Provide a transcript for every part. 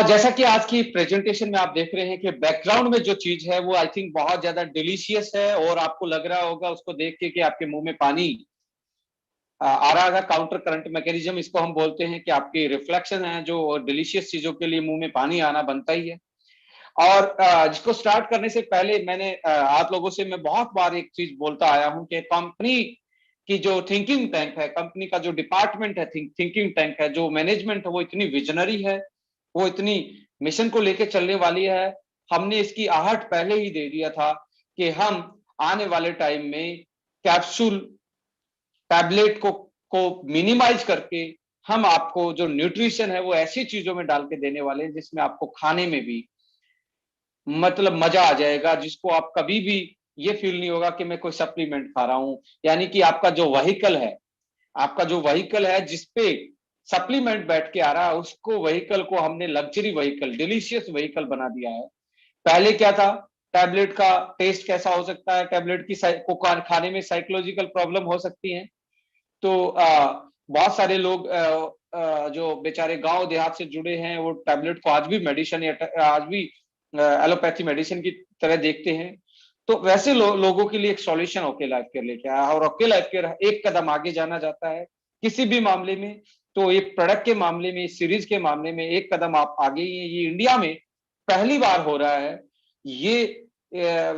जैसा कि आज की प्रेजेंटेशन में आप देख रहे हैं कि बैकग्राउंड में जो चीज है वो आई थिंक बहुत ज्यादा डिलीशियस है, और आपको लग रहा होगा उसको देख के कि आपके मुंह में पानी आ रहा है। काउंटर करंट मैकेनिज्म इसको हम बोलते हैं कि आपकी रिफ्लेक्शन है, जो डिलीशियस चीजों के लिए मुंह में पानी आना बनता ही है। और जिसको स्टार्ट करने से पहले मैंने आप लोगों से मैं बहुत बार एक चीज बोलता आया हूं कि कंपनी की जो थिंकिंग टैंक है, कंपनी का जो डिपार्टमेंट है, थिंकिंग टैंक है, जो मैनेजमेंट है, वो इतनी विजनरी है, वो इतनी मिशन को लेकर चलने वाली है। हमने इसकी आहट पहले ही दे दिया था कि हम आने वाले टाइम में कैप्सूल टैबलेट को मिनिमाइज करके हम आपको जो न्यूट्रिशन है वो ऐसी चीजों में डाल के देने वाले हैं जिसमें आपको खाने में भी मतलब मजा आ जाएगा, जिसको आप कभी भी ये फील नहीं होगा कि मैं कोई सप्लीमेंट खा रहा हूं। यानी कि आपका जो व्हीकल है, आपका जो व्हीकल है जिसपे सप्लीमेंट बैठ के आ रहा है, उसको व्हीकल को हमने लग्जरी व्हीकल, डिलीशियस व्हीकल बना दिया है। पहले क्या था, टैबलेट का टेस्ट कैसा हो सकता है, टैबलेट की को खाने में साइकोलॉजिकल प्रॉब्लम हो सकती है। तो बहुत सारे लोग जो बेचारे गांव देहात से जुड़े हैं वो टैबलेट को आज भी मेडिसिन या आज भी एलोपैथी मेडिसिन की तरह देखते हैं। तो वैसे लोगों के लिए एक सॉल्यूशन ओके लाइफ केयर लेके आया, और ओके लाइफ केयर एक कदम आगे जाना चाहता है किसी भी मामले में। तो एक प्रोडक्ट के मामले में, सीरीज के मामले में एक कदम आप आगे ही है। ये इंडिया में पहली बार हो रहा है। ये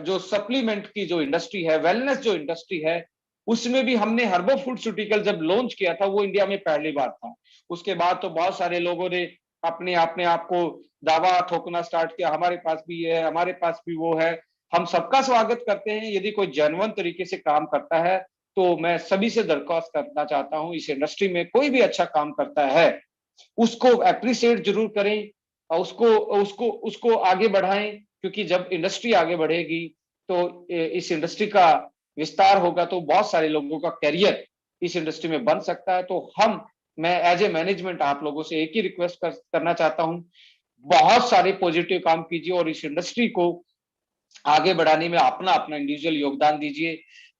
जो सप्लीमेंट की जो इंडस्ट्री है, वेलनेस जो इंडस्ट्री है, उसमें भी हमने हर्बो फूडस्यूटिकल जब लॉन्च किया था वो इंडिया में पहली बार था। उसके बाद तो बहुत सारे लोगों ने अपने आप को दावा ठोकना स्टार्ट किया, हमारे पास भी है, हमारे पास भी वो है। हम सबका स्वागत करते हैं, यदि कोई जेन्युइन तरीके से काम करता है तो मैं सभी से दरख्वास्त करना चाहता हूं, इस इंडस्ट्री में कोई भी अच्छा काम करता है उसको अप्रिशिएट जरूर करें, और उसको उसको उसको आगे बढ़ाएं। क्योंकि जब इंडस्ट्री आगे बढ़ेगी तो इस इंडस्ट्री का विस्तार होगा, तो बहुत सारे लोगों का करियर इस इंडस्ट्री में बन सकता है। तो मैं एज ए मैनेजमेंट आप लोगों से एक ही रिक्वेस्ट करना चाहता हूं, बहुत सारे पॉजिटिव काम कीजिए और इस इंडस्ट्री को आगे बढ़ाने में अपना अपना इंडिविजुअल योगदान दीजिए।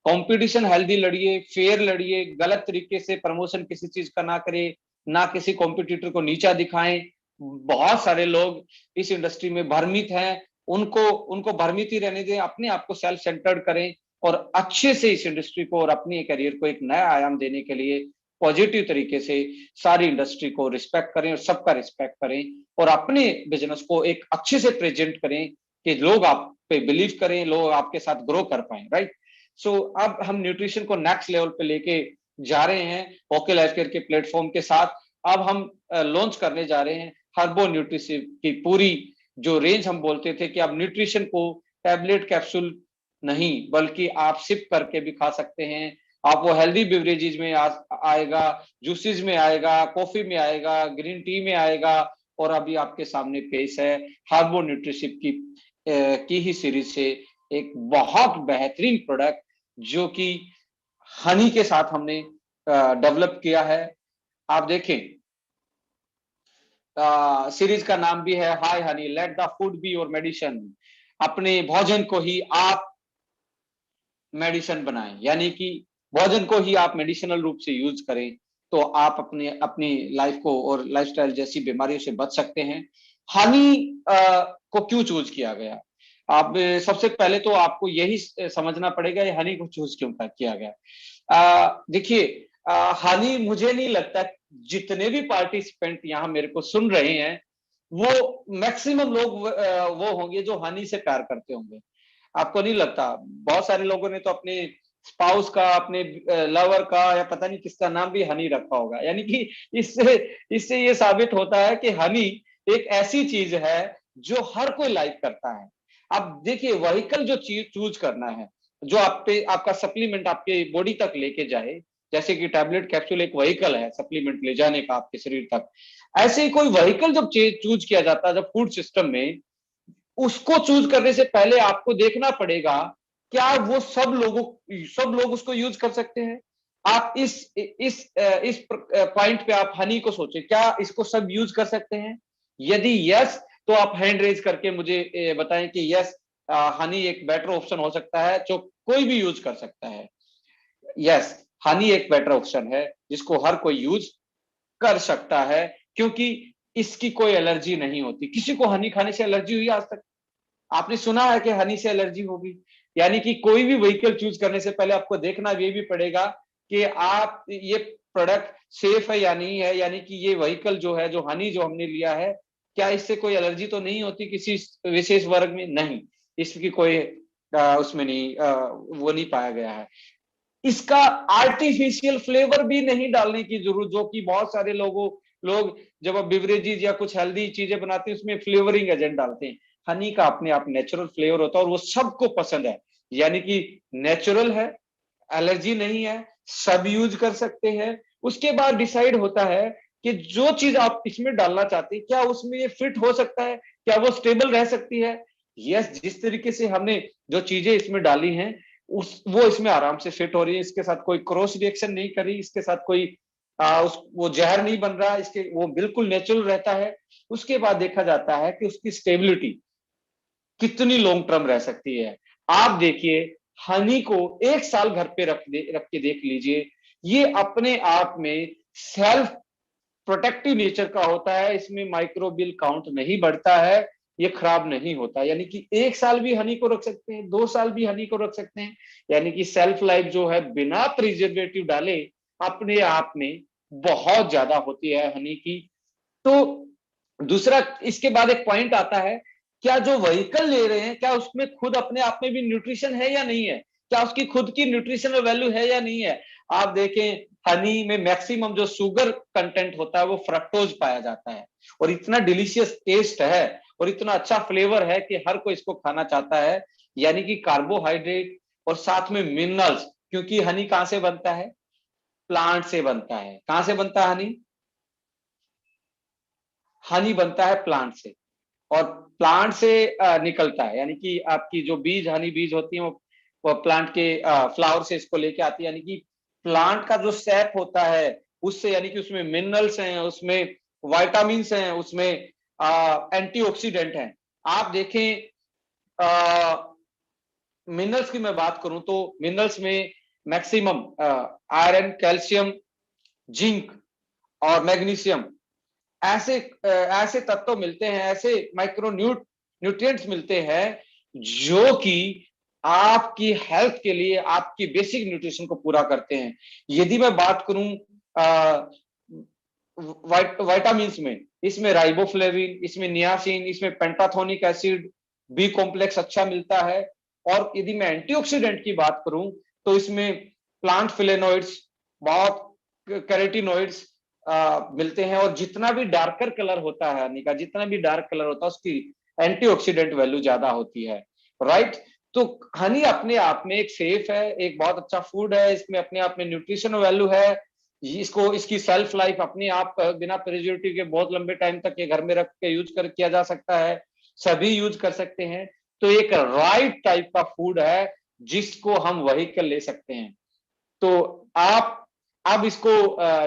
कंपटीशन हेल्दी लड़िए, फेयर लड़िए, गलत तरीके से प्रमोशन किसी चीज का ना करें, ना किसी कॉम्पिटिटर को नीचा दिखाएं। बहुत सारे लोग इस इंडस्ट्री में भ्रमित हैं, उनको उनको भ्रमित ही रहने दें, अपने आप को सेल्फ सेंटर्ड करें और अच्छे से इस इंडस्ट्री को और अपने करियर को एक नया आयाम देने के लिए पॉजिटिव तरीके से सारी इंडस्ट्री को रिस्पेक्ट करें और सबका रिस्पेक्ट करें, और अपने बिजनेस को एक अच्छे से प्रेजेंट करें कि लोग आप पे बिलीव करें, लोग आपके साथ ग्रो कर पाए, राइट। सो अब हम न्यूट्रिशन को नेक्स्ट लेवल पे लेके जा रहे हैं ओके लाइफ केयर के प्लेटफॉर्म के साथ। अब हम लॉन्च करने जा रहे हैं हर्बो न्यूट्रिशिव की पूरी जो रेंज। हम बोलते थे कि अब न्यूट्रिशन को टैबलेट कैप्सूल नहीं बल्कि आप सिप करके भी खा सकते हैं। आप वो हेल्दी बेवरेजेज में आएगा, जूसेस में आएगा, कॉफी में आएगा, ग्रीन टी में आएगा, और अभी आपके सामने पेश है हर्बो न्यूट्रिशिव की ही सीरीज से एक बहुत बेहतरीन प्रोडक्ट जो कि हनी के साथ हमने डेवलप किया है। आप देखें, सीरीज का नाम भी है hi honey, let the food be your medicine. अपने भोजन को ही आप मेडिसिन बनाएं, यानी कि भोजन को ही आप मेडिसिनल रूप से यूज करें, तो आप अपने अपनी लाइफ को और लाइफस्टाइल जैसी बीमारियों से बच सकते हैं। हनी को क्यों चूज किया गया? आप सबसे पहले तो आपको यही समझना पड़ेगा ये हनी को चूज क्यों किया गया। देखिए, हनी, मुझे नहीं लगता जितने भी पार्टिसिपेंट यहाँ मेरे को सुन रहे हैं वो मैक्सिमम लोग वो होंगे जो हनी से प्यार करते होंगे। आपको नहीं लगता? बहुत सारे लोगों ने तो अपने स्पाउस का, अपने लवर का या पता नहीं किसका नाम भी हनी रखा होगा। यानी कि इससे इससे ये साबित होता है कि हनी एक ऐसी चीज है जो हर कोई लाइक करता है। अब देखिए, व्हीकल जो चीज चूज करना है, जो आप पे आपका सप्लीमेंट आपके बॉडी तक लेके जाए, जैसे कि टैबलेट कैप्सूल एक व्हीकल है सप्लीमेंट ले जाने का आपके शरीर तक, ऐसे ही कोई व्हीकल जब चूज किया जाता है जब फूड सिस्टम में, उसको चूज करने से पहले आपको देखना पड़ेगा क्या वो सब लोग उसको यूज कर सकते हैं। आप इस पॉइंट पे आप हनी को सोचें, क्या इसको सब यूज कर सकते हैं? यदि यस, तो आप हैंड रेज करके मुझे बताएं कि यस, हनी एक बेटर ऑप्शन हो सकता है जो कोई भी यूज कर सकता है। यस, हनी एक बेटर ऑप्शन है जिसको हर कोई यूज कर सकता है, क्योंकि इसकी कोई एलर्जी नहीं होती। किसी को हनी खाने से एलर्जी हुई आज तक? आपने सुना है कि हनी से एलर्जी होगी? यानी कि कोई भी व्हीकल चूज करने से पहले आपको देखना ये भी पड़ेगा कि आप ये प्रोडक्ट सेफ है या नहीं है, यानी कि ये व्हीकल जो है, जो हनी जो हमने लिया है, क्या इससे कोई एलर्जी तो नहीं होती किसी विशेष वर्ग में? नहीं, इसकी कोई उसमें नहीं वो नहीं पाया गया है। इसका आर्टिफिशियल फ्लेवर भी नहीं डालने की जरूरत, जो कि बहुत सारे लोग जब आप बिवरेजेस या कुछ हेल्दी चीजें बनाते हैं उसमें फ्लेवरिंग एजेंट डालते हैं। हनी का अपने आप नेचुरल फ्लेवर होता है और वो सबको पसंद है, यानी कि नेचुरल है, एलर्जी नहीं है, सब यूज कर सकते हैं। उसके बाद डिसाइड होता है कि जो चीज आप इसमें डालना चाहते हैं क्या उसमें ये फिट हो सकता है, क्या वो स्टेबल रह सकती है। यस, जिस तरीके से हमने जो चीजें इसमें डाली हैं वो इसमें आराम से फिट हो रही है, इसके साथ कोई क्रॉस रिएक्शन नहीं करी, इसके साथ कोई वो जहर नहीं बन रहा, इसके वो बिल्कुल नेचुरल रहता है। उसके बाद देखा जाता है कि उसकी स्टेबिलिटी कितनी लॉन्ग टर्म रह सकती है। आप देखिए, हनी को 1 साल घर पे रख के देख लीजिए, ये अपने आप में सेल्फ प्रोटेक्टिव नेचर का होता है, इसमें माइक्रोबियल काउंट नहीं बढ़ता है, ये खराब नहीं होता। यानी कि 1 साल भी हनी को रख सकते हैं, 2 साल भी हनी को रख सकते हैं, यानी कि सेल्फ लाइफ जो है बिना प्रिजर्वेटिव डाले अपने आप में बहुत ज्यादा होती है हनी की। तो दूसरा, इसके बाद एक पॉइंट आता है, क्या जो व्हीकल ले रहे हैं क्या उसमें खुद अपने आप में भी न्यूट्रिशन है या नहीं है, क्या उसकी खुद की न्यूट्रिशनल वैल्यू है या नहीं है। आप देखें, हनी में मैक्सिमम जो शुगर कंटेंट होता है वो फ्रक्टोज पाया जाता है, और इतना डिलीशियस टेस्ट है और इतना अच्छा फ्लेवर है कि हर कोई इसको खाना चाहता है। यानी कि कार्बोहाइड्रेट और साथ में मिनरल्स, क्योंकि हनी कहां से बनता है? प्लांट से बनता है। कहां से बनता है हनी? हनी बनता है प्लांट से, और प्लांट से निकलता है, यानी कि आपकी जो बीज, हनी बीज होती है वो प्लांट के फ्लावर से इसको लेके आती है। यानी कि प्लांट का जो सैप होता है उससे, यानी कि उसमें मिनरल्स हैं, उसमें वाइटामिन हैं, उसमें एंटीऑक्सीडेंट हैं। आप देखें, मिनरल्स की मैं बात करूं तो मिनरल्स में मैक्सिमम आयरन, कैल्शियम, जिंक और मैग्नीशियम, ऐसे ऐसे तत्व मिलते हैं, ऐसे माइक्रो न्यूट्रिएंट्स मिलते हैं जो कि आपकी हेल्थ के लिए आपकी बेसिक न्यूट्रिशन को पूरा करते हैं। यदि मैं बात करूं वाइटामिन में, इसमें राइबोफ्लेविन, इसमें नियासिन, इसमें पेंटाथोनिक एसिड, बी कॉम्प्लेक्स अच्छा मिलता है। और यदि मैं एंटीऑक्सीडेंट की बात करूं तो इसमें प्लांट फ्लेनोइड्स, बहुत कैरोटीनोइड्स मिलते हैं, और जितना भी डार्कर कलर होता है हनी का, जितना भी डार्क कलर होता है उसकी एंटीऑक्सीडेंट वैल्यू ज्यादा होती है, राइट। तो हनी अपने आप में एक सेफ है, एक बहुत अच्छा फूड है, इसमें अपने आप में न्यूट्रिशन वैल्यू है। इसको, इसकी सेल्फ लाइफ अपने आप बिना प्रिजर्वेटिव के बहुत लंबे टाइम तक ये घर में रख के यूज कर किया जा सकता है, सभी यूज कर सकते हैं। तो एक राइट टाइप का फूड है जिसको हम व्हीकल ले सकते हैं। तो आप अब इसको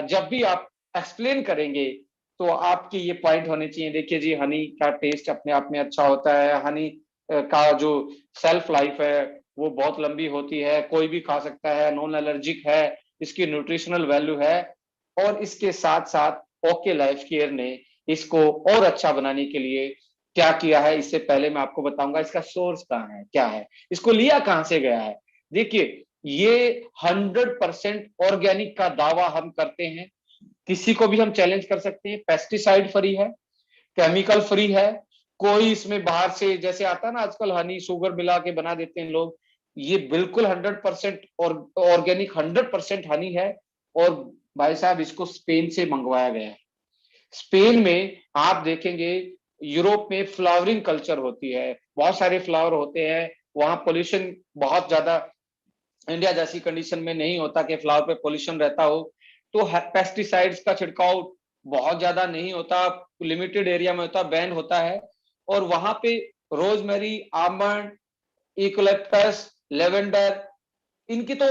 जब भी आप एक्सप्लेन करेंगे तो आपकी ये पॉइंट होने चाहिए, देखिए जी, हनी का टेस्ट अपने आप में अच्छा होता है, हनी का जो सेल्फ लाइफ है वो बहुत लंबी होती है, कोई भी खा सकता है, नॉन एलर्जिक है, इसकी न्यूट्रिशनल वैल्यू है। और इसके साथ साथ ओके लाइफ केयर ने इसको और अच्छा बनाने के लिए क्या किया है, इससे पहले मैं आपको बताऊंगा इसका सोर्स कहाँ है, क्या है, इसको लिया कहां से गया है। देखिए, ये 100% ऑर्गेनिक का दावा हम करते हैं, किसी को भी हम चैलेंज कर सकते हैं। पेस्टिसाइड फ्री है, केमिकल फ्री है, कोई इसमें बाहर से जैसे आता है ना आजकल हनी शुगर मिला के बना देते हैं लोग, ये बिल्कुल 100% और ऑर्गेनिक 100% हनी है। और भाई साहब, इसको स्पेन से मंगवाया गया है। स्पेन में आप देखेंगे, यूरोप में फ्लावरिंग कल्चर होती है, बहुत सारे फ्लावर होते हैं, वहां पोल्यूशन बहुत ज्यादा इंडिया जैसी कंडीशन में नहीं होता कि फ्लावर पे पोल्यूशन रहता हो, तो पेस्टिसाइड्स का छिड़काव बहुत ज्यादा नहीं होता, लिमिटेड एरिया में होता, बैन होता है। और वहां पे रोजमेरी, आमंड, इकोलेप्टस, लेवेंडर, इनकी तो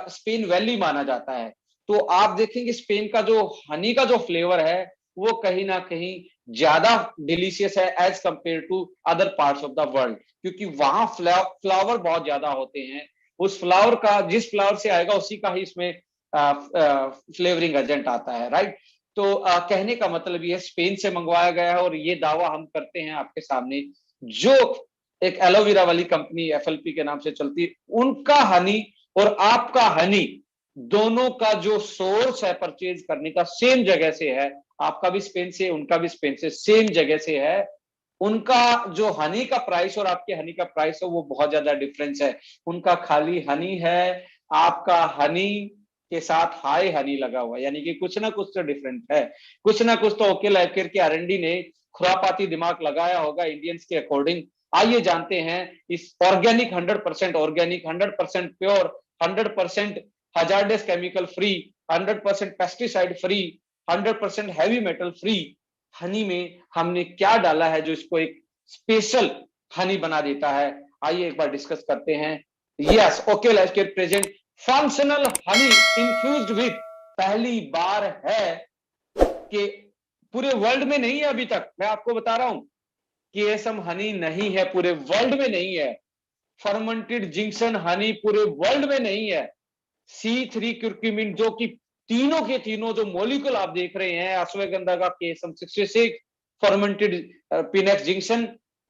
स्पेन वैली माना जाता है। तो आप देखेंगे स्पेन का जो हनी का जो फ्लेवर है वो कहीं ना कहीं ज्यादा डिलीशियस है as compared to other parts of the world, क्योंकि वहां फ्लावर बहुत ज्यादा होते हैं, उस फ्लावर का जिस फ्लावर से आएगा उसी का ही इसमें फ्लेवरिंग एजेंट आता है, राइट। तो कहने का मतलब ये स्पेन से मंगवाया गया है और ये दावा हम करते हैं आपके सामने, जो एक एलोवेरा वाली कंपनी एफएलपी के नाम से चलती है, उनका हनी और आपका हनी दोनों का जो सोर्स है परचेज करने का सेम जगह से है। आपका भी स्पेन से, उनका भी स्पेन से, सेम जगह से है। उनका जो हनी का प्राइस और आपके हनी का प्राइस है वो बहुत ज्यादा डिफरेंस है। उनका खाली हनी है, आपका हनी के साथ हाई हनी लगा हुआ है, यानी कि कुछ ना कुछ तो डिफरेंट है। कुछ ना कुछ तो ओके लाइफ केयर के आरएनडी ने खुरापाती दिमाग लगाया होगा इंडियंस के अकॉर्डिंग। आइए जानते हैं इस organic 100% organic, 100% pure, 100% hazardous chemical free, 100% pesticide free, 100% heavy metal free Honey में हमने क्या डाला है जो इसको एक स्पेशल हनी बना देता है। आइए एक बार डिस्कस करते हैं। Yes, okay life care present functional Honey infused with, पहली बार है कि पूरे वर्ल्ड में नहीं है अभी तक, मैं आपको बता रहा हूं कि एसम हनी नहीं है, पूरे वर्ल्ड में नहीं है। फर्मेंटेड जिंक्शन हनी पूरे वर्ल्ड में नहीं है। C3 क्यूरक्यूमिन, जो कि तीनों के तीनों जो मॉलिक्यूल आप देख रहे हैं, अश्वगंधा का केसम 66, फर्मेंटेड पिनेक्स जिंक्शन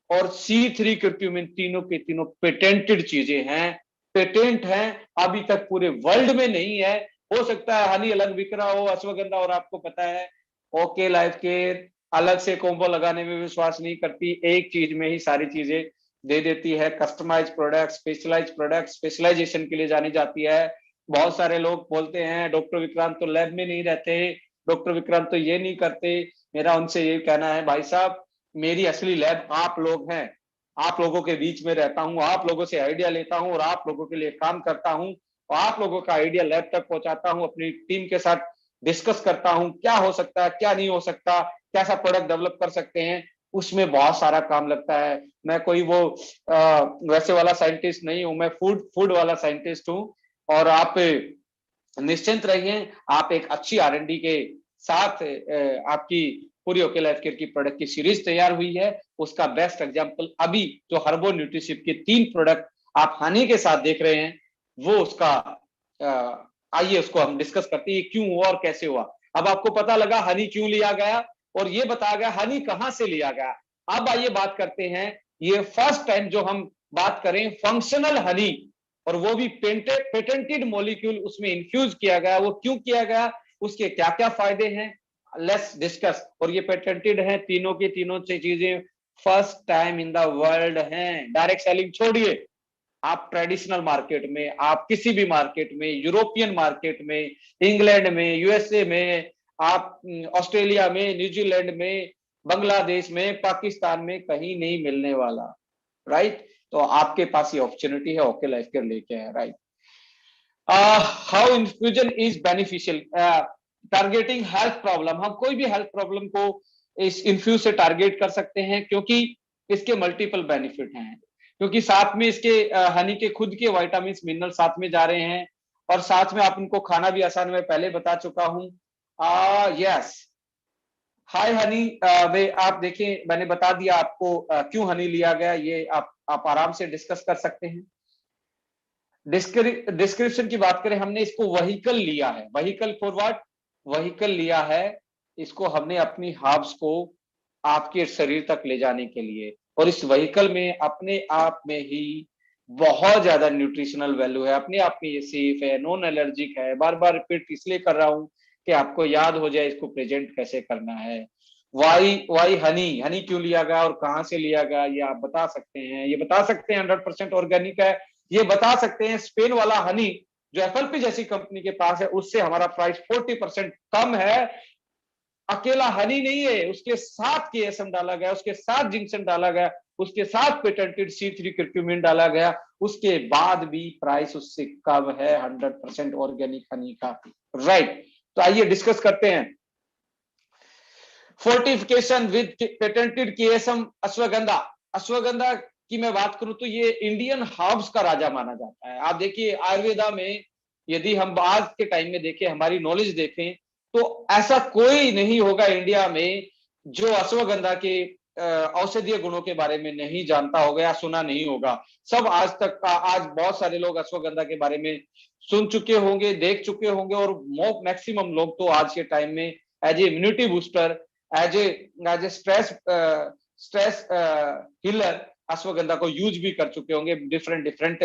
और C3 क्यूरक्यूमिन, तीनों के तीनों पेटेंटेड चीजें हैं, पेटेंट हैं, अभी तक पूरे वर्ल्ड में नहीं है। हो सकता है हनी अलग बिक रहा हो अश्वगंधा, और आपको पता है ओके लाइफ केयर अलग से कॉम्बो लगाने में विश्वास नहीं करती, एक चीज में ही सारी चीजें दे देती है। Customize product, specialize product, specialization के लिए जानी जाती है। बहुत सारे लोग बोलते हैं डॉक्टर विक्रांत तो लैब में नहीं रहते, डॉक्टर विक्रांत तो ये नहीं करते। मेरा उनसे ये कहना है, भाई साहब मेरी असली लैब आप लोग हैं। आप लोगों के बीच में रहता हूं, आप लोगों से आइडिया लेता हूं और आप लोगों के लिए काम करता हूं और आप लोगों का आइडिया लैब तक पहुंचाता हूं, अपनी टीम के साथ डिस्कस करता हूं क्या हो सकता है, क्या नहीं हो सकता, कैसा प्रोडक्ट डेवलप कर सकते हैं। उसमें बहुत सारा काम लगता है। मैं कोई वो वैसे वाला साइंटिस्ट नहीं हूं, मैं फूड फूड वाला साइंटिस्ट हूं। और आप निश्चिंत रहिए, आप एक अच्छी आरएनडी के साथ आपकी पूरी ओके लाइफ केयर की प्रोडक्ट की सीरीज तैयार हुई है। उसका बेस्ट एग्जांपल अभी जो हर्बो न्यूट्रिशिप के 3 प्रोडक्ट आप हानि के साथ देख रहे हैं, वो उसका आइए उसको हम डिस्कस करते हैं क्यों हुआ और कैसे हुआ। अब आपको पता लगा हनी क्यों लिया गया और ये बताया गया हनी कहां से लिया गया। अब आइए बात करते हैं, ये फर्स्ट टाइम जो हम बात करें फंक्शनल हनी, और वो भी पेटेंटेड मॉलिक्यूल उसमें इंफ्यूज किया गया, वो क्यों किया गया, उसके क्या क्या फायदे हैं, लेट्स डिस्कस। और ये पेटेंटेड है तीनों की तीनों चीजें first time in the world हैं। डायरेक्ट सेलिंग छोड़िए, आप ट्रेडिशनल मार्केट में, आप किसी भी मार्केट में, यूरोपियन मार्केट में, इंग्लैंड में, यूएसए में, आप ऑस्ट्रेलिया में, न्यूजीलैंड में, बांग्लादेश में, पाकिस्तान में कहीं नहीं मिलने वाला, राइट। तो आपके पास ये अपॉर्चुनिटी है, ओके लाइफ केयर लेके है, right. How infusion is beneficial, targeting health problem, हम कोई भी हेल्थ प्रॉब्लम को इस इन्फ्यूज से टारगेट कर सकते हैं क्योंकि इसके मल्टीपल बेनिफिट हैं, क्योंकि साथ में इसके हनी के खुद के विटामिन मिनरल साथ में जा रहे हैं और साथ में आप इनको खाना भी आसान, मैं पहले बता चुका हूं। यस, हाय हनी में आप देखें, मैंने बता दिया आपको क्यों हनी लिया गया, ये आप आराम से डिस्कस कर सकते हैं। डिस्क्रिप्शन की बात करें, हमने इसको वहीकल लिया है, वहीकल फॉर व्हाट, वहीकल लिया है इसको हमने अपनी हर्ब्स को आपके शरीर तक ले जाने के लिए, और इस वहीकल में अपने आप में ही बहुत ज्यादा न्यूट्रिशनल वैल्यू है, अपने आप में ये सेफ है, नॉन एलर्जिक है। बार बार रिपीट इसलिए कर रहा हूं कि आपको याद हो जाए इसको प्रेजेंट कैसे करना है। वाई वाई हनी, हनी क्यों लिया गया और कहां से लिया गया ये आप बता सकते हैं, ये बता सकते हैं 100% ऑर्गेनिक है, ये बता सकते हैं स्पेन वाला हनी जो एफएलपी जैसी कंपनी के पास है उससे हमारा प्राइस 40% कम है। अकेला हनी नहीं है, उसके साथ केएसएम डाला गया, उसके साथ जिंक्शन डाला गया, उसके साथ पेटेंटेड C3 क्यूरक्यूमिन डाला गया, उसके बाद भी प्राइस उससे कम है 100% ऑर्गेनिक हनी का, राइट। तो आइए डिस्कस करते हैं। Fortification with patented KSM ashwagandha, ashwagandha की मैं बात करूं तो ये इंडियन हर्ब्स का राजा माना जाता है। आप देखिए आयुर्वेदा में, यदि हम आज के टाइम में देखें, हमारी नॉलेज देखें, तो ऐसा कोई नहीं होगा इंडिया में जो अश्वगंधा के औषधीय गुणों के बारे में नहीं जानता होगा या सुना नहीं होगा। सब आज तक का, आज बहुत सारे लोग अश्वगंधा के बारे में सुन चुके होंगे, देख चुके होंगे, और मैक्सिमम लोग तो आज के टाइम में as a immunity booster, as a stress healer ashwagandha को यूज भी कर चुके होंगे डिफरेंट डिफरेंट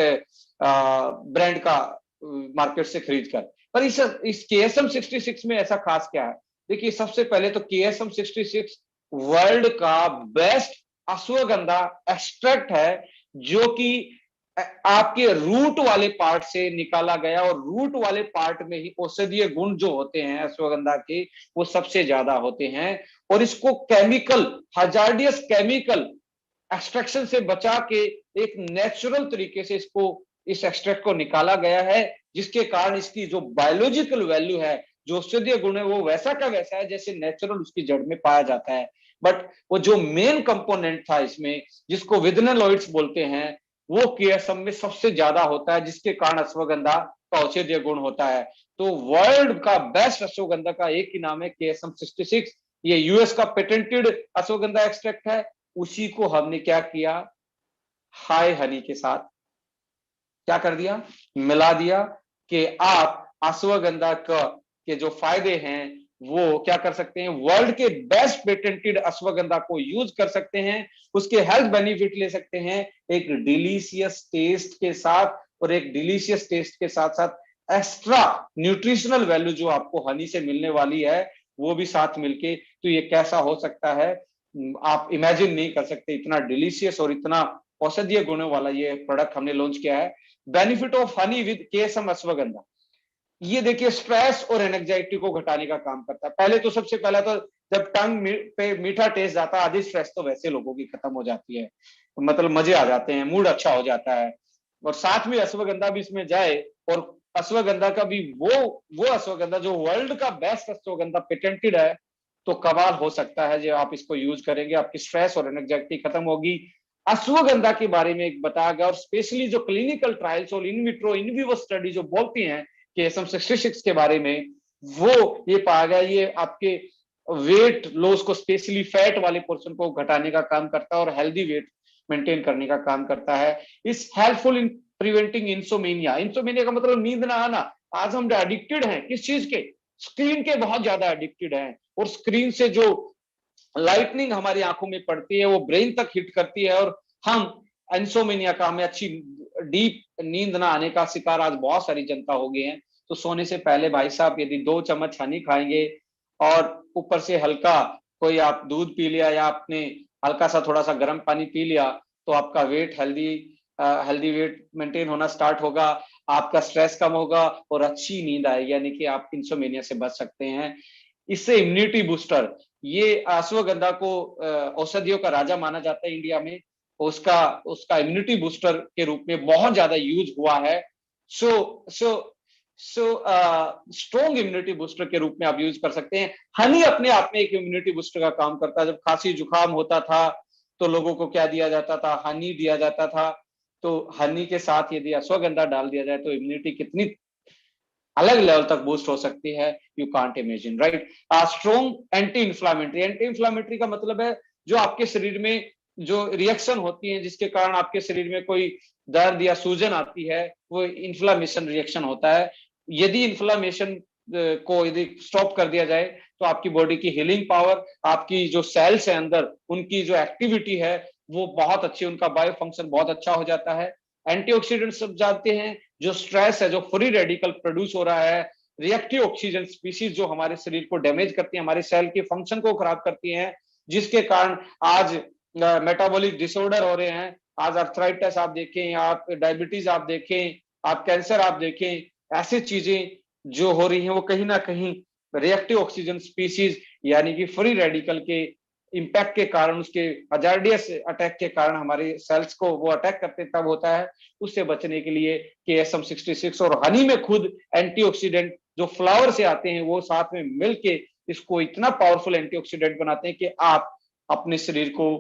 ब्रांड का मार्केट से खरीद कर। पर इस KSM 66 में ऐसा खास क्या है? देखिए, सबसे पहले तो KSM 66 वर्ल्ड का बेस्ट अश्वगंधा एक्सट्रैक्ट है, जो कि आपके रूट वाले पार्ट से निकाला गया, और रूट वाले पार्ट में ही औषधीय गुण जो होते हैं अश्वगंधा के, वो सबसे ज्यादा होते हैं। और इसको केमिकल, हजार्डियस केमिकल एक्सट्रैक्शन से बचा के एक नेचुरल तरीके से इस एक्सट्रैक्ट को निकाला गया है, जिसके कारण इसकी जो बायोलॉजिकल वैल्यू है, जो औषधीय गुण है, वो वैसा का वैसा है जैसे नेचुरल उसकी जड़ में पाया जाता है। बट वो जो मेन कंपोनेंट था इसमें, जिसको विदनोइड्स बोलते हैं, वो KSM में सबसे ज्यादा होता है, जिसके कारण अश्वगंधा का औषधीय गुण होता है। तो वर्ल्ड का बेस्ट अश्वगंधा का एक ही नाम है, KSM 66। ये US का पेटेंटेड अश्वगंधा एक्सट्रैक्ट है। उसी को हमने क्या किया, हाई हनी के साथ क्या कर दिया, मिला दिया, कि आप अश्वगंधा के जो फायदे हैं वो क्या कर सकते हैं, वर्ल्ड के बेस्ट पेटेंटेड अश्वगंधा को यूज कर सकते हैं, उसके हेल्थ बेनिफिट ले सकते हैं, एक डिलीशियस टेस्ट के साथ। और एक डिलीशियस टेस्ट के साथ साथ एक्स्ट्रा न्यूट्रिशनल वैल्यू जो आपको हनी से मिलने वाली है, वो भी साथ मिलके, तो ये कैसा हो सकता है, आप इमेजिन नहीं कर सकते। इतना डिलीशियस और इतना औषधीय गुणों वाला ये प्रोडक्ट हमने लॉन्च किया है, benefit of honey with KSM ashwagandha. ये देखिए, स्ट्रेस और एंजाइटी को घटाने का काम करता है। पहले तो सबसे पहला तो जब टंग पे मीठा टेस्ट जाता है, आधी स्ट्रेस तो वैसे लोगों की खत्म हो जाती है, मतलब मजे आ जाते हैं, मूड अच्छा हो जाता है। और साथ में अश्वगंधा भी इसमें जाए, और अश्वगंधा का भी वो अश्वगंधा जो वर्ल्ड का बेस्ट अश्वगंधा पेटेंटेड है, तो कमाल हो सकता है। जो आप इसको यूज करेंगे, आपकी स्ट्रेस और एंजाइटी खत्म होगी। अश्वगंधा के बारे में एक बताया गया, और स्पेशली जो क्लिनिकल ट्रायल्स और in vitro in vivo study जो बोलती हैं KSM 66 के बारे में, वो ये पाया गया, ये आपके वेट लॉस को, स्पेशली फैट वाले पोर्शन को घटाने का काम करता है, और हेल्दी वेट मेंटेन करने का काम करता है। इस helpful in preventing insomnia. Insomnia का मतलब नींद ना आना। आज हम एडिक्टेड हैं किस चीज के, स्क्रीन के बहुत ज्यादा एडिक्टेड हैं, और स्क्रीन से जो लाइटनिंग हमारी आंखों में पड़ती है, वो ब्रेन तक हिट करती है, और हम इंसोमेनिया का, हमें अच्छी डीप नींद ना आने का शिकार आज बहुत सारी जनता हो गई है। तो सोने से पहले भाई साहब, यदि 2 चम्मच हनी खाएंगे, और ऊपर से हल्का कोई आप दूध पी लिया, या आपने हल्का सा थोड़ा सा गर्म पानी पी लिया, तो आपका वेट हेल्दी वेट मेंटेन होना स्टार्ट होगा, आपका स्ट्रेस कम होगा, और अच्छी नींद आएगी, यानी कि आप इंसोमेनिया से बच सकते हैं। इससे इम्यूनिटी बूस्टर, ये अश्वगंधा को औषधियों का राजा माना जाता है इंडिया में। उसका इम्यूनिटी बूस्टर के रूप में बहुत ज्यादा यूज हुआ है। सो सो सो स्ट्रॉन्ग इम्यूनिटी बूस्टर के रूप में आप यूज कर सकते हैं। हनी अपने आप में एक इम्यूनिटी बूस्टर का काम करता है। जब खांसी जुकाम होता था, तो लोगों को क्या दिया जाता था, हनी दिया जाता था। तो हनी के साथ यदि अश्वगंधा डाल दिया जाए, तो इम्यूनिटी कितनी अलग लेवल तक बूस्ट हो सकती है, you can't imagine, right. Strong anti inflammatory. Anti inflammatory का मतलब है जो आपके शरीर में जो रिएक्शन होती है, जिसके कारण आपके शरीर में कोई दर्द या सूजन आती है, वो इन्फ्लामेशन रिएक्शन होता है। यदि इन्फ्लामेशन को यदि स्टॉप कर दिया जाए, तो आपकी बॉडी की हीलिंग पावर, आपकी जो सेल्स है अंदर, उनकी जो एक्टिविटी है, वो बहुत अच्छी, उनका बायो फंक्शन बहुत अच्छा हो जाता है। एंटीऑक्सीडेंट सब जानते हैं, जो स्ट्रेस है, जो फ्री रेडिकल प्रोड्यूस हो रहा है, रिएक्टिव ऑक्सीजन स्पीसीज जो हमारे शरीर को डैमेज करती है, हमारे सेल के फंक्शन को खराब करती हैं, जिसके कारण आज मेटाबॉलिक डिसऑर्डर हो रहे हैं। आज अर्थराइटिस आप देखें, आप डायबिटीज आप देखें, आप कैंसर आप देखें, ऐसी चीजें जो हो रही हैं, वो कहीं ना कहीं रिएक्टिव ऑक्सीजन स्पीसीज यानी कि फ्री रेडिकल के इम्पैक्ट के कारण, उसके हजार्डियस अटैक के कारण हमारे सेल्स को वो अटैक करते तब होता है। उससे बचने के लिए KSM 66 और हनी में खुद एंटीऑक्सीडेंट जो फ्लावर से आते हैं, वो साथ में मिलके इसको इतना पावरफुल एंटीऑक्सीडेंट बनाते हैं कि आप अपने शरीर को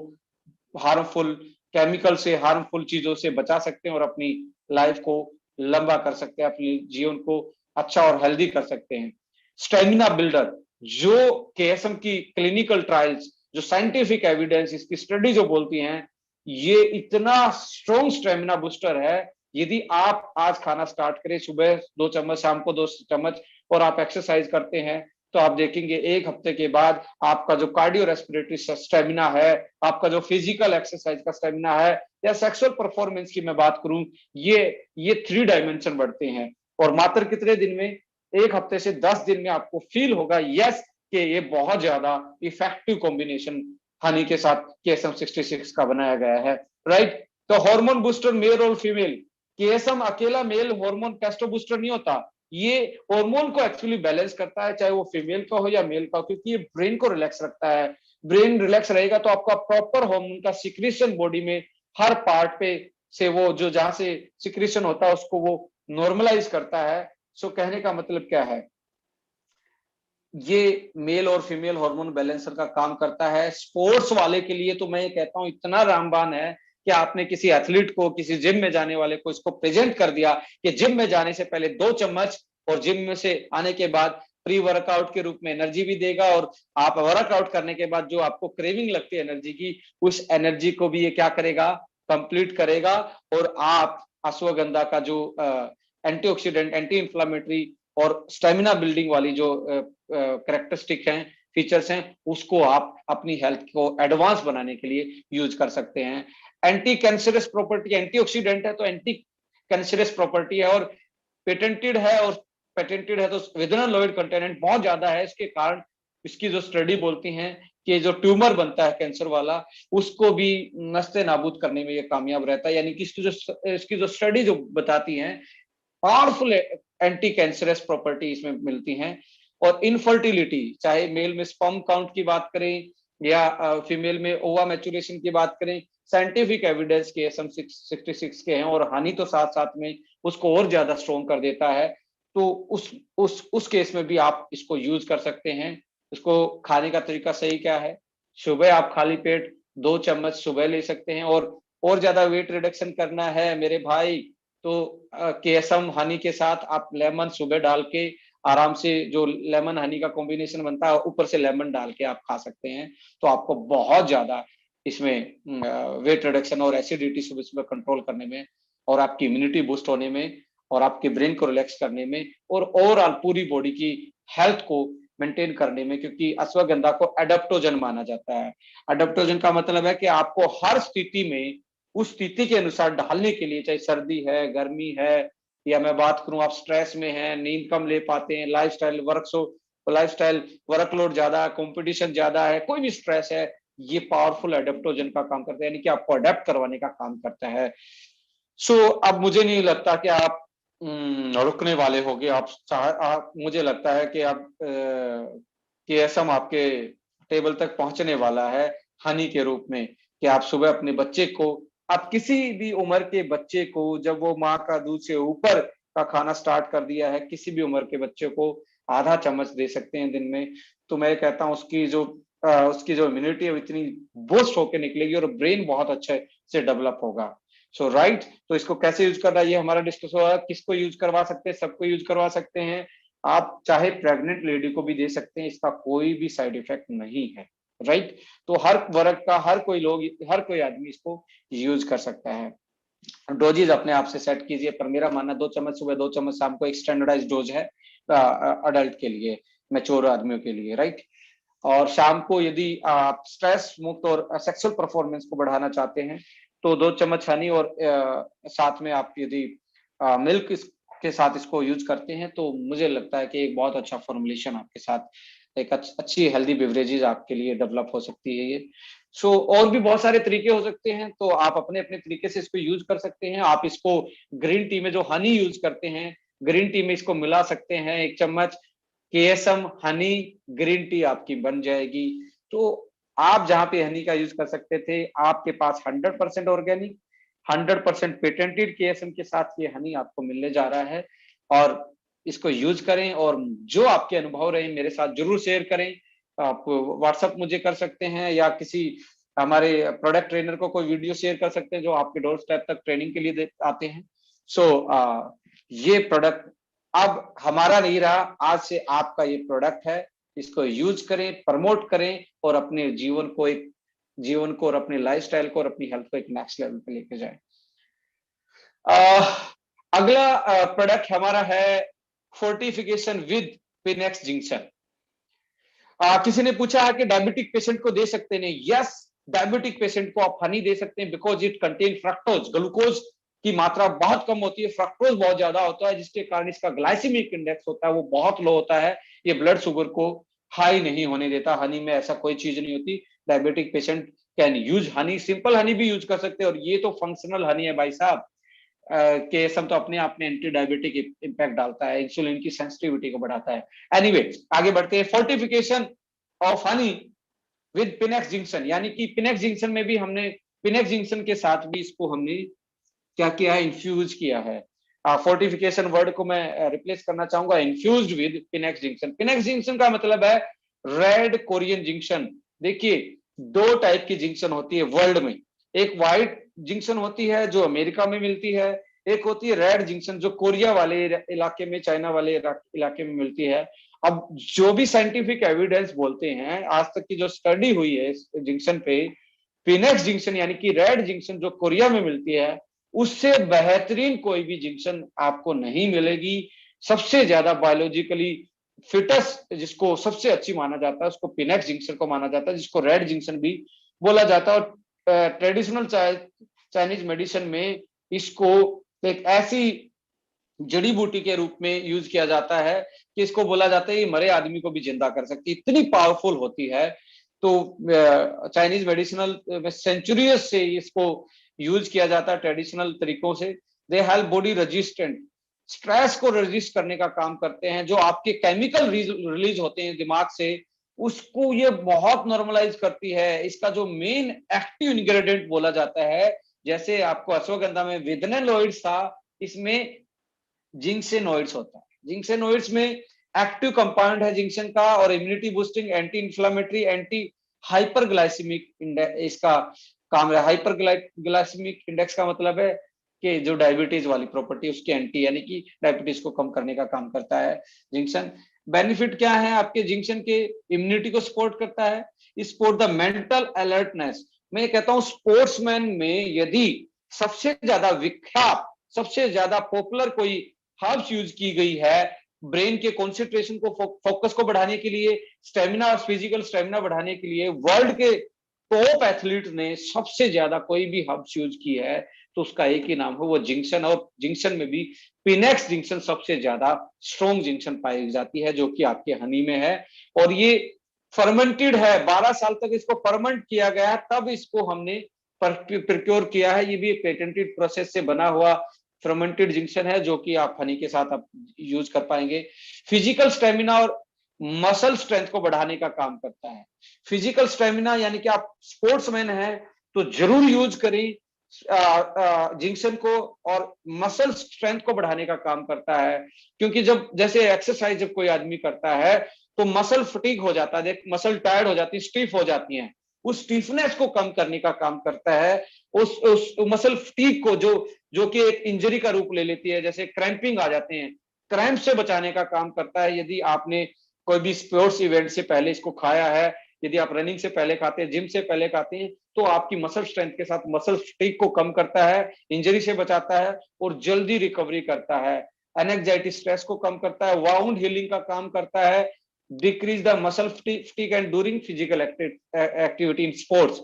हार्मफुल केमिकल से, हार्मफुल चीजों से बचा सकते हैं, और अपनी लाइफ को लंबा कर सकते हैं, अपने जीवन को अच्छा और हेल्दी कर सकते हैं। स्टेमिना बिल्डर, जो KSM की क्लिनिकल ट्रायल्स, जो साइंटिफिक एविडेंस, इसकी स्टडी जो बोलती हैं, ये इतना स्ट्रॉन्ग स्टेमिना बूस्टर है। यदि आप आज खाना स्टार्ट करें, सुबह 2 चम्मच, शाम को 2 चम्मच, और आप एक्सरसाइज करते हैं, तो आप देखेंगे 1 हफ्ते के बाद आपका जो कार्डियो रेस्पिरेटरी स्टेमिना है, आपका जो फिजिकल एक्सरसाइज का स्टेमिना है, या सेक्सुअल परफॉर्मेंस की मैं बात करूं, ये 3 डायमेंशन बढ़ते हैं। और मात्र कितने दिन में? 1 हफ्ते से 10 दिन में आपको फील होगा यस कि ये बहुत ज्यादा इफेक्टिव कॉम्बिनेशन हनी के साथ KSM-66 का बनाया गया है, राइट। तो हार्मोन बूस्टर मेल और फीमेल, केएसएम अकेला मेल हार्मोन टेस्टो बूस्टर नहीं होता, ये हार्मोन को एक्चुअली बैलेंस करता है, चाहे वो फीमेल का हो या मेल का, क्योंकि ये ब्रेन को रिलैक्स रखता है। ब्रेन रिलैक्स रहेगा तो आपका प्रॉपर हार्मोन का सिक्रीशन बॉडी में हर पार्ट पे से वो जो जहां से सिक्रीशन होता है उसको वो नॉर्मलाइज करता है। सो कहने का मतलब क्या है, ये मेल और फीमेल हार्मोन बैलेंसर का काम करता है। स्पोर्ट्स वाले के लिए तो मैं ये कहता हूं इतना रामबान है कि आपने किसी एथलीट को, किसी जिम में जाने वाले को इसको प्रेजेंट कर दिया कि जिम में जाने से पहले 2 चम्मच, और जिम में से आने के बाद प्री वर्कआउट के रूप में एनर्जी भी देगा, और आप वर्कआउट करने के बाद जो आपको क्रेविंग लगती है एनर्जी की, उस एनर्जी को भी ये क्या करेगा, कंप्लीट करेगा। और आप अश्वगंधा का जो एंटीऑक्सीडेंट, एंटी इंफ्लेमेटरी और स्टेमिना बिल्डिंग वाली जो करेक्टरिस्टिक हैं, फीचर्स हैं, उसको आप अपनी हेल्थ को एडवांस बनाने के लिए यूज कर सकते हैं। एंटी कैंसरस प्रॉपर्टी, एंटीऑक्सीडेंट है तो एंटी कैंसरस प्रॉपर्टी है, और पेटेंटेड है, और पेटेंटेड है तो विदुनलोइड कंटेनेंट बहुत ज्यादा है। इसके कारण इसकी जो स्टडी बोलती हैं कि जो ट्यूमर बनता है कैंसर वाला, उसको भी नस्ते नाबूद करने में ये कामयाब रहता है। यानी कि इसकी जो स्टडी जो बताती हैं, पावरफुल एंटी कैंसरस प्रॉपर्टी इसमें मिलती हैं। और इनफर्टिलिटी, चाहे मेल में स्पर्म काउंट की बात करें या फीमेल में ओवा मैचुरेशन की बात करें, साइंटिफिक एविडेंस के KSM-66 के हैं, और हानि तो साथ साथ में उसको और ज्यादा स्ट्रॉन्ग कर देता है। तो उस केस में भी आप इसको यूज कर सकते हैं। इसको खाने का तरीका सही क्या है, सुबह आप खाली पेट 2 चम्मच सुबह ले सकते हैं। और ज्यादा वेट रिडक्शन करना है मेरे भाई, तो KSM हनी के साथ आप लेमन सुबह डाल के आराम से, जो लेमन हनी का कॉम्बिनेशन बनता है ऊपर से लेमन डाल के आप खा सकते हैं। तो आपको बहुत ज्यादा इसमें वेट रिडक्शन और एसिडिटी सुबह सुबह कंट्रोल करने में, और आपकी इम्यूनिटी बूस्ट होने में, और आपके ब्रेन को रिलैक्स करने में, और ओवरऑल पूरी बॉडी की हेल्थ को मेंटेन करने में, क्योंकि अश्वगंधा को एडाप्टोजन माना जाता है। एडाप्टोजन का मतलब है कि आपको हर स्थिति में उस स्थिति के अनुसार ढालने के लिए, चाहे सर्दी है, गर्मी है, या मैं बात करूं आप स्ट्रेस में हैं, नींद कम ले पाते हैं, लाइफस्टाइल वर्कलोड ज्यादा है, कंपटीशन ज्यादा है, कोई भी स्ट्रेस है, ये पावरफुल एडेप्टोजन का काम करता है, यानी कि आपको अडेप्ट करवाने का काम करता है। सो अब मुझे नहीं लगता कि आप रुकने वाले होगे। आप मुझे लगता है कि आप KSM आपके टेबल तक पहुंचने वाला है हनी के रूप में, कि आप सुबह अपने बच्चे को, आप किसी भी उम्र के बच्चे को, जब वो माँ का दूध से ऊपर का खाना स्टार्ट कर दिया है, किसी भी उम्र के बच्चे को आधा चम्मच दे सकते हैं दिन में। तो मैं कहता हूँ उसकी जो इम्यूनिटी है इतनी बूस्ट होकर निकलेगी, और ब्रेन बहुत अच्छे से डेवलप होगा। सो राइट, तो इसको कैसे यूज करना है ये हमारा डिस्कस हुआ। किसको यूज करवा सकते हैं? सबको यूज करवा सकते हैं। आप चाहे प्रेग्नेंट लेडी को भी दे सकते हैं, इसका कोई भी साइड इफेक्ट नहीं है, राइट। तो हर वर्ग का, हर कोई आदमी इसको यूज कर सकता है। डोजेज अपने आप से सेट कीजिए, पर मेरा मानना 2 चम्मच सुबह, 2 चम्मच शाम को एक स्टैंडर्डाइज डोज है अडल्ट के लिए, मैच्योर आदमियों के लिए, राइट। और शाम को यदि आप स्ट्रेस मुक्त और सेक्सुअल परफॉर्मेंस को बढ़ाना चाहते हैं, तो 2 चम्मच हनी, और साथ में आप यदि मिल्क के साथ इसको यूज करते हैं, तो मुझे लगता है कि एक बहुत अच्छा फॉर्मुलेशन आपके साथ एक अच्छी हेल्दी बेवरेजेज आपके लिए डेवलप हो सकती है ये। सो और भी बहुत सारे तरीके हो सकते हैं, तो आप अपने अपने तरीके से इसको यूज कर सकते हैं। आप इसको ग्रीन टी में, जो हनी यूज करते हैं, ग्रीन टी में इसको मिला सकते हैं। 1 चम्मच KSM हनी ग्रीन टी आपकी बन जाएगी। तो आप जहां पे हनी का यूज कर सकते थे, आपके पास 100% ऑर्गेनिक, 100% पेटेंटेड KSM के साथ ये हनी आपको मिलने जा रहा है। और इसको यूज करें, और जो आपके अनुभव रहे मेरे साथ जरूर शेयर करें। आप व्हाट्सएप मुझे कर सकते हैं, या किसी हमारे प्रोडक्ट ट्रेनर को कोई वीडियो शेयर कर सकते हैं जो आपके डोर स्टेप तक ट्रेनिंग के लिए आते हैं। सो ये प्रोडक्ट अब हमारा नहीं रहा, आज से आपका ये प्रोडक्ट है। इसको यूज करें, प्रमोट करें, और अपने जीवन को और अपने लाइफस्टाइल को और अपनी हेल्थ को एक नेक्स्ट लेवल पे लेके जाएं। अगला प्रोडक्ट हमारा है फोर्टिफिकेशन विद पिनेक्स जिंक्शन। किसी ने पूछा है कि डायबिटिक पेशेंट को दे सकते नहीं? यस, डायबिटिक पेशेंट को आप हनी दे सकते हैं, because it contain fructose. Glucose की मात्रा बहुत कम होती है, फ्रक्टोज बहुत ज्यादा होता है, जिसके कारण इसका ग्लाइसेमिक इंडेक्स होता है वो बहुत लो होता है। ये ब्लड शुगर को हाई नहीं होने देता। हनी में ऐसा कोई चीज नहीं होती। Diabetic patient can use Honey, simple Honey भी यूज कर सकते हैं, और ये तो फंक्शनल हनी है भाई साहब। के सब तो अपने आप में एंटी डायबिटिक इम्पैक्ट डालता है, इंसुलिन की सेंसिटिविटी को बढ़ाता है। एनीवे, आगे बढ़ते हैं। फोर्टिफिकेशन ऑफ हनी विद पिनेक्स जिंक्शन, यानी कि पिनेक्स जिंक्शन में भी हमने, पिनेक्स जिंक्शन के साथ भी इसको हमने क्या किया है, इन्फ्यूज किया है। फोर्टिफिकेशन वर्ड को मैं रिप्लेस करना चाहूंगा इन्फ्यूज्ड विद पिनेक्स जिंक्शन। पिनेक्स जिंक्शन का मतलब है रेड कोरियन जिंक्शन। देखिए, दो टाइप की जिंक्शन होती है वर्ल्ड में। एक व्हाइट जिंक्शन होती है जो अमेरिका में मिलती है, एक होती है रेड जिंक्शन जो कोरिया वाले इलाके में, चाइना वाले इलाके में मिलती है। अब जो भी साइंटिफिक एविडेंस बोलते हैं, आज तक की जो स्टडी हुई है इस जिंक्शन पे, पिनेक्स जिंक्शन यानी कि रेड जिंक्शन जो कोरिया में मिलती है, उससे बेहतरीन कोई भी जिंक्शन आपको नहीं मिलेगी। सबसे ज्यादा बायोलॉजिकली फिटेस्ट जिसको सबसे अच्छी माना जाता है उसको पिनेक्स जिंक्शन को माना जाता है, जिसको रेड जिंक्शन भी बोला जाता है। और ट्रेडिशनल चाइनीज मेडिसिन में इसको एक ऐसी जड़ी बूटी के रूप में यूज किया जाता है कि इसको बोला जाता है ये मरे आदमी को भी जिंदा कर सकती है, इतनी पावरफुल होती है। तो चाइनीज मेडिसिनल में सेंचुरियस से इसको यूज किया जाता है ट्रेडिशनल तरीकों से। They help body resistant, stress को रेजिस्ट करने का काम करते हैं। जो आपके केमिकल रिलीज होते हैं दिमाग से, उसको ये बहुत नॉर्मलाइज करती है। इसका जो मेन एक्टिव इंग्रेडिएंट बोला जाता है, जैसे आपको अश्वगंधा में विदनेलॉइड्स था, इसमें जिंक्सेनोइड्स होता है। जिंक्सेनोइड्स में एक्टिव कंपाउंड है जिंक्शन का, और immunity boosting, anti inflammatory, anti hyperglycaemic इसका काम है। हाइपरग्लाइसेमिक इंडेक्स का मतलब है कि जो डायबिटीज वाली प्रॉपर्टी उसकी एंटी, यानी कि डायबिटीज को कम करने का काम करता है जिंक्शन। बेनिफिट क्या है आपके जिंक्शन के? इम्यूनिटी को सपोर्ट करता है, सपोर्ट द मेंटल अलर्टनेस। मैं कहता हूं स्पोर्ट्समैन में यदि सबसे ज्यादा विख्यात, सबसे ज्यादा पॉपुलर कोई हर्ब्स यूज की गई है ब्रेन के कॉन्सेंट्रेशन को, फोकस को बढ़ाने के लिए, स्टेमिना और फिजिकल स्टेमिना बढ़ाने के लिए, वर्ल्ड के टॉप एथलीट ने सबसे ज्यादा कोई भी हर्ब्स यूज की है तो उसका एक ही नाम है, वो जिंक्शन। और जिंक्शन में भी पिनेक्स जिंक्शन सबसे ज्यादा स्ट्रॉन्ग जिंक्शन पाई जाती है, जो कि आपके हनी में है। और ये फर्मेंटेड है, 12 साल तक इसको फर्मेंट किया गया, तब इसको हमने प्रिक्योर किया है। ये भी एक पेटेंटेड प्रोसेस से बना हुआ फर्मेंटेड जिंक्शन है, जो कि आप हनी के साथ आप यूज कर पाएंगे। फिजिकल स्टेमिना और मसल स्ट्रेंथ को बढ़ाने का काम करता है। फिजिकल स्टेमिना यानी कि आप स्पोर्ट्समैन हैं तो जरूर यूज करें जिंक्शन को, और मसल स्ट्रेंथ को बढ़ाने का काम करता है। क्योंकि जब जैसे एक्सरसाइज जब कोई आदमी करता है तो मसल फटीग हो जाता है, मसल टायर्ड हो जाती है, स्टिफ हो जाती हैं, उस स्टिफनेस को कम करने का काम करता है। उस मसल फटीग को जो कि एक इंजरी का रूप ले लेती है, जैसे क्रैम्पिंग आ जाते हैं, क्रैम्प से बचाने का काम करता है। यदि आपने कोई भी स्पोर्ट्स इवेंट से पहले इसको खाया है, यदि आप रनिंग से पहले खाते हैं, जिम से पहले खाते हैं, तो आपकी मसल स्ट्रेंथ के साथ मसल फटीग को कम करता है, इंजरी से बचाता है और जल्दी रिकवरी करता है। एनेक्जाइटी स्ट्रेस को कम करता है, वाउंड हीलिंग का काम करता है, decrease the muscle fatigue and during physical activity in sports.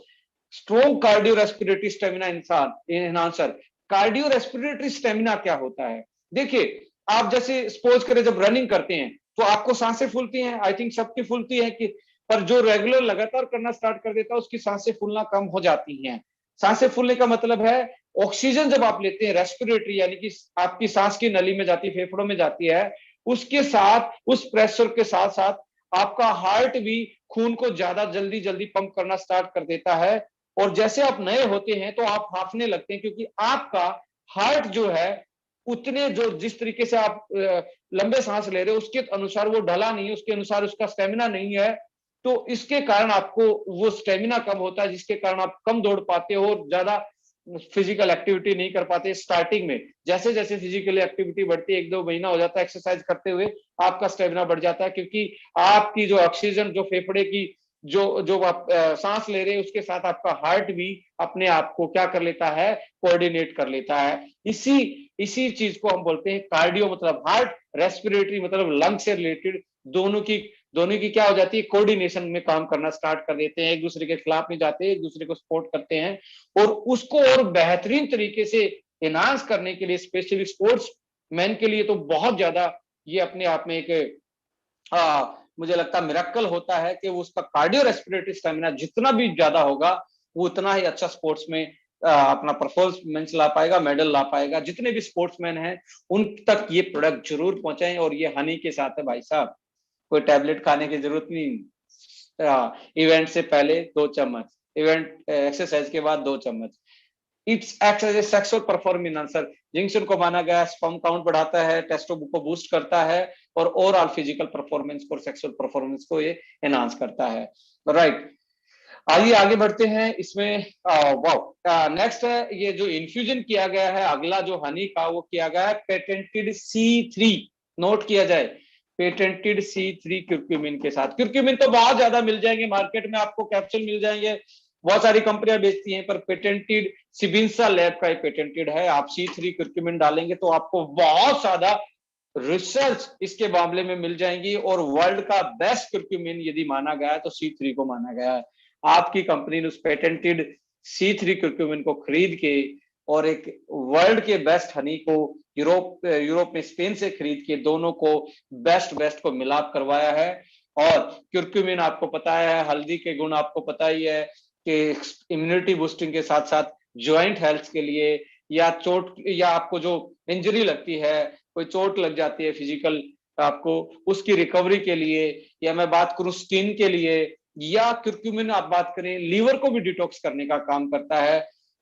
Strong cardio respiratory stamina इंसान एनहांसर। कार्डियो रेस्पिरेटरी स्टेमिना क्या होता है? देखिए, आप जैसे सपोज करें जब रनिंग करते हैं तो आपको सांसें फूलती हैं, आई थिंक सबकी फूलती है कि, पर जो रेगुलर लगातार करना स्टार्ट कर देता है उसकी सांसें फूलना कम हो जाती हैं। सांसें फूलने का मतलब है ऑक्सीजन जब आप लेते हैं रेस्पिरेटरी, यानी कि आपकी सांस की नली में जाती है, फेफड़ों में जाती है, उसके साथ, उस प्रेशर के साथ साथ आपका हार्ट भी खून को ज्यादा जल्दी जल्दी पंप करना स्टार्ट कर देता है। और जैसे आप नए होते हैं तो आप हांफने लगते हैं, क्योंकि आपका हार्ट जो है उतने, जो जिस तरीके से आप लंबे सांस ले रहे हो उसके अनुसार वो ढला नहीं है, उसके अनुसार उसका स्टेमिना नहीं है। तो इसके कारण आपको वो स्टेमिना कम होता है, जिसके कारण आप कम दौड़ पाते हो, ज्यादा फिजिकल एक्टिविटी नहीं कर पाते स्टार्टिंग में। जैसे जैसे फिजिकल एक्टिविटी बढ़ती है, 1-2 महीना हो जाता है एक्सरसाइज करते हुए, आपका स्टेमिना बढ़ जाता है, क्योंकि आपकी जो ऑक्सीजन, जो फेफड़े की जो जो आप सांस ले रहे हैं, उसके साथ आपका हार्ट भी अपने आप को क्या कर लेता है, कोऑर्डिनेट कर लेता है। इसी इसी चीज को हम बोलते हैं कार्डियो, मतलब हार्ट, रेस्पिरेटरी मतलब लंग से रिलेटेड, दोनों की दोनों की क्या हो जाती है, कोऑर्डिनेशन में काम करना स्टार्ट कर देते हैं, एक दूसरे के खिलाफ नहीं जाते, एक दूसरे को सपोर्ट करते हैं, और उसको और बेहतरीन तरीके से एनहांस करने के लिए स्पेशली स्पोर्ट्स मैन के लिए तो बहुत ज्यादा ये अपने आप में एक मुझे लगता है मिरेकल होता है कि वो उसका कार्डियो रेस्पिरेटरी स्टेमिना जितना भी ज्यादा होगा, वो उतना ही अच्छा स्पोर्ट्स में अपना परफॉर्मेंस ला पाएगा, मेडल ला पाएगा। जितने भी स्पोर्ट्समैन हैं उन तक ये प्रोडक्ट जरूर पहुंचाएं, और ये हनी के साथ है भाई साहब, कोई टैबलेट खाने की जरूरत नहीं। इवेंट से पहले 2 चम्मच, इवेंट एक्सरसाइज के बाद 2 चम्मच। It's act as a sexual performance enhancer. जिंक्शन को माना गया स्पर्म काउंट बढ़ाता है, टेस्टोस्टेरोन को बूस्ट करता है, और ओवरऑल फिजिकल परफॉर्मेंस और सेक्सुअल परफॉर्मेंस को ये एनहांस करता है। राइट, आइए आगे बढ़ते हैं इसमें। वाओ, नेक्स्ट है ये जो इन्फ्यूजन किया गया है, अगला जो हनी का वो किया गया है पेटेंटेड C3। नोट किया जाए, पेटेंटेड C3 क्यूरक्यूमिन के साथ। क्यूरक्यूमिन तो बहुत ज्यादा मिल जाएंगे मार्केट में, आपको कैप्सूल मिल जाएंगे, बहुत सारी कंपनियां बेचती हैं, पर पेटेंटेड सिबिंसा लैब का पेटेंटेड है। आप C3 क्यूरक्यूमिन डालेंगे तो आपको बहुत ज्यादा रिसर्च इसके मामले में मिल जाएंगी, और वर्ल्ड का बेस्ट क्यूरक्यूमिन यदि माना गया है तो C3 को माना गया है। आपकी कंपनी ने उस पेटेंटेड C3 क्यूरक्यूमिन को खरीद के और एक वर्ल्ड के बेस्ट हनी को यूरोप में स्पेन से खरीद के दोनों को बेस्ट को मिलाप करवाया है। और क्यूरक्यूमिन आपको पता है, हल्दी के गुण आपको पता ही है कि इम्यूनिटी बूस्टिंग के साथ साथ ज्वाइंट हेल्थ के लिए, या चोट या आपको जो इंजरी लगती है, कोई चोट लग जाती है फिजिकल आपको, उसकी रिकवरी के लिए, या मैं बात करूं स्किन के लिए, या क्यूरक्यूमिन आप बात करें लीवर को भी डिटॉक्स करने का काम करता है।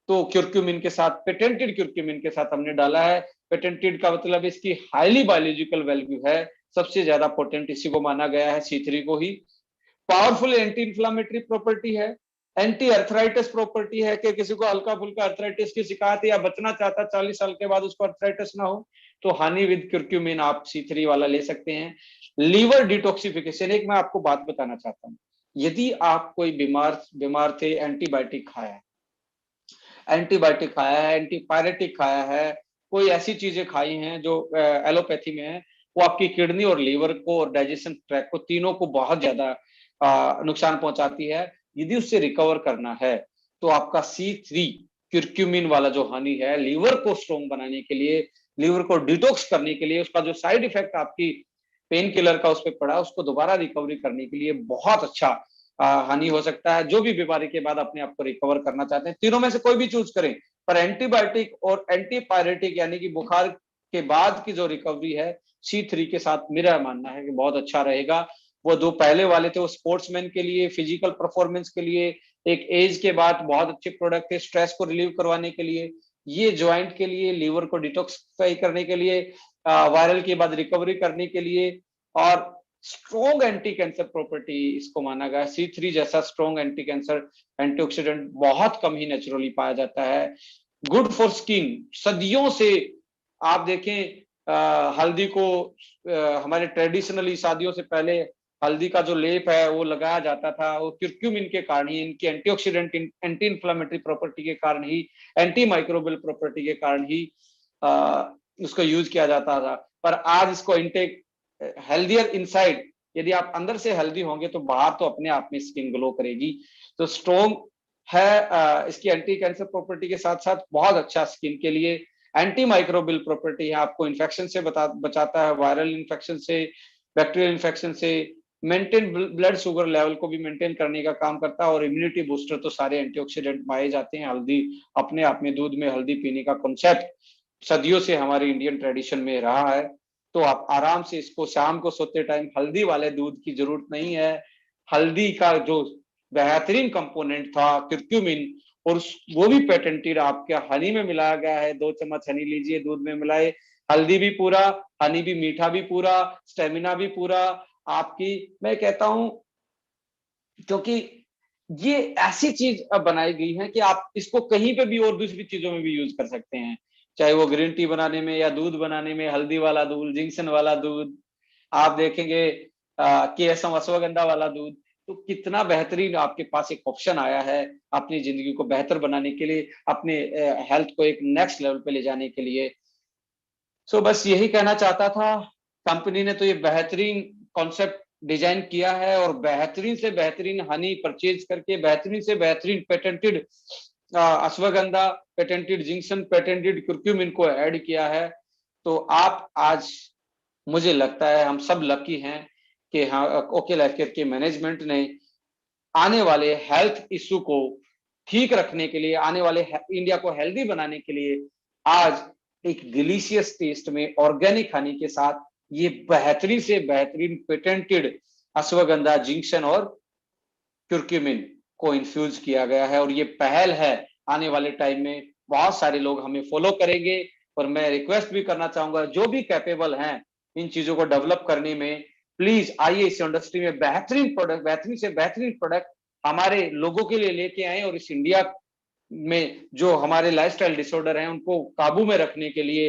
तो क्यूरक्यूमिन के साथ, पेटेंटेड क्यूरक्यूमिन के साथ हमने डाला है। पेटेंटेड का मतलब इसकी हाईली बायोलॉजिकल वैल्यू है, सबसे ज्यादा पोटेंट इसी को माना गया है, C3 को ही। पावरफुल एंटी इंफ्लामेटरी प्रॉपर्टी है, एंटी अर्थराइटिस प्रॉपर्टी है कि किसी को हल्का फुल्का अर्थराइटिस की शिकायत है या बचना चाहता है 40 साल के बाद उसको अर्थराइटिस ना हो, तो हनी विद क्यूरक्यूमिन आप C3 वाला ले सकते हैं। लीवर डिटॉक्सिफिकेशन, एक मैं आपको बात बताना चाहता हूँ, यदि आप कोई बीमार थे, एंटीबायोटिक खाया है, एंटीपायरेटिक खाया है, कोई ऐसी चीजें खाई हैं जो एलोपैथी में है, वो आपकी किडनी और लीवर को और डाइजेशन ट्रैक को, तीनों को बहुत ज्यादा नुकसान पहुंचाती है। यदि उससे रिकवर करना है तो आपका C3 क्यूरक्यूमिन वाला जो हनी है, लीवर को स्ट्रॉन्ग बनाने के लिए, लीवर को डिटॉक्स करने के लिए, उसका जो साइड इफेक्ट आपकी पेन किलर का उस पर पड़ा, उसको दोबारा रिकवरी करने के लिए बहुत अच्छा हानि हो सकता है। जो भी बीमारी के बाद अपने आप को रिकवर करना चाहते हैं, तीनों में से कोई भी चूज करें, पर एंटीबायोटिक और एंटीपायरेटिक यानी कि बुखार के बाद की जो रिकवरी है, C3 के साथ मेरा मानना है कि बहुत अच्छा रहेगा। वो दो पहले वाले थे वो स्पोर्ट्समैन के लिए, फिजिकल परफॉर्मेंस के लिए, एक एज के बाद बहुत अच्छे प्रोडक्ट थे, स्ट्रेस को रिलीव करवाने के लिए, ये ज्वाइंट के लिए, लीवर को डिटॉक्सिफाई करने के लिए, वायरल के बाद रिकवरी करने के लिए, और स्ट्रॉन्ग एंटी कैंसर प्रॉपर्टी इसको माना गया है। C3 जैसा स्ट्रॉन्ग एंटी कैंसर एंटीऑक्सीडेंट बहुत कम ही नेचुरली पाया जाता है। गुड फॉर स्किन, सदियों से आप देखें हल्दी को हमारे ट्रेडिशनली शादियों से पहले हल्दी का जो लेप है वो लगाया जाता था, वो क्यूरक्यूमिन के कारण ही, इनकी एंटीऑक्सीडेंट एंटी इंफ्लेमेटरी प्रॉपर्टी के कारण ही, एंटी माइक्रोबियल प्रॉपर्टी के कारण ही उसको यूज किया जाता था। पर आज इसको इनटेक हेल्दियर इनसाइड, यदि आप अंदर से हेल्दी होंगे तो बाहर तो अपने आप में स्किन ग्लो करेगी। तो स्ट्रॉन्ग है, इसकी एंटी कैंसर प्रॉपर्टी के साथ साथ बहुत अच्छा स्किन के लिए। एंटी माइक्रोबियल प्रॉपर्टी है, आपको इन्फेक्शन से बचाता है, वायरल इन्फेक्शन से, बैक्टीरियल इन्फेक्शन से, मेंटेन ब्लड शुगर लेवल को भी मेंटेन करने का काम करता है, और इम्यूनिटी बूस्टर तो सारे एंटीऑक्सीडेंट पाए जाते हैं। हल्दी अपने आप में, दूध में हल्दी पीने का कॉन्सेप्ट सदियों से हमारे इंडियन ट्रेडिशन में रहा है। तो आप आराम से इसको शाम को सोते टाइम हल्दी वाले दूध की जरूरत नहीं है। हल्दी का जो बेहतरीन कंपोनेंट था क्यूरक्यूमिन, और वो भी पेटेंटेड आपके हनी में मिलाया गया है। 2 चम्मच हनी लीजिए, दूध में मिलाए, हल्दी भी पूरा, हनी भी मीठा भी पूरा, स्टेमिना भी पूरा आपकी। मैं कहता हूं क्योंकि ये ऐसी चीज अब बनाई गई है कि आप इसको कहीं पे भी और दूसरी चीजों में भी यूज कर सकते हैं, चाहे वो ग्रीन टी बनाने में या दूध बनाने में, हल्दी वाला दूध, जिंक्शन वाला दूध, आप देखेंगे केएसएम अश्वगंधा वाला दूध। तो कितना बेहतरीन आपके पास एक ऑप्शन आया है अपनी जिंदगी को बेहतर बनाने के लिए, अपने हेल्थ को एक नेक्स्ट लेवल पे ले जाने के लिए। सो बस यही कहना चाहता था। कंपनी ने तो ये बेहतरीन कॉन्सेप्ट डिजाइन किया है और बेहतरीन से बेहतरीन हनी परचेज करके बेहतरीन से बेहतरीन पेटेंटेड अश्वगंधा, पेटेंटेड जिंक्शन, पेटेंटेड कुर्क्यूमिन को ऐड किया है। तो आप आज, मुझे लगता है हम सब लकी हैं कि हाँ, ओके लाइफ केयर के मैनेजमेंट ने आने वाले हेल्थ इशू को ठीक रखने के लिए, आने वाले इंडिया को हेल्दी बनाने के लिए आज एक डिलीशियस टेस्ट में ऑर्गेनिक हनी के साथ ये बेहतरीन से बेहतरीन पेटेंटेड अश्वगंधा, जिंक्शन और क्यूरक्यूमिन को इन्फ्यूज किया गया है। और ये पहल है, आने वाले टाइम में बहुत सारे लोग हमें फॉलो करेंगे। और मैं रिक्वेस्ट भी करना चाहूंगा, जो भी कैपेबल हैं इन चीजों को डेवलप करने में, प्लीज आइए इस इंडस्ट्री में बेहतरीन प्रोडक्ट, बेहतरीन से बेहतरीन प्रोडक्ट हमारे लोगों के लिए लेके आए और इस इंडिया में जो हमारे लाइफस्टाइल डिसऑर्डर हैं उनको काबू में रखने के लिए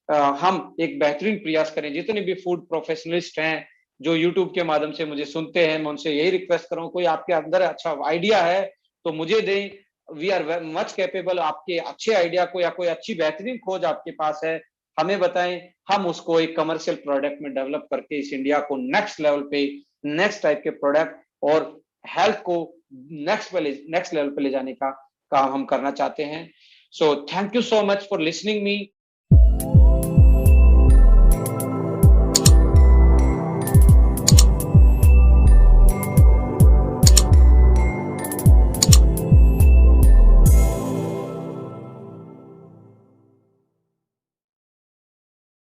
हम एक बेहतरीन प्रयास करें। जितने भी फूड प्रोफेशनलिस्ट हैं जो यूट्यूब के माध्यम से मुझे सुनते हैं, मैं उनसे यही रिक्वेस्ट करूँ, कोई आपके अंदर अच्छा आइडिया है तो मुझे दें। We are much capable. आपके अच्छे आइडिया को या कोई अच्छी बेहतरीन खोज आपके पास है, हमें बताएं। हम उसको एक कमर्शियल प्रोडक्ट में डेवलप करके इस इंडिया को नेक्स्ट लेवल पे, नेक्स्ट टाइप के प्रोडक्ट और हेल्थ को नेक्स्ट लेवल पे ले जाने का काम हम करना चाहते हैं। So thank you so much for listening me.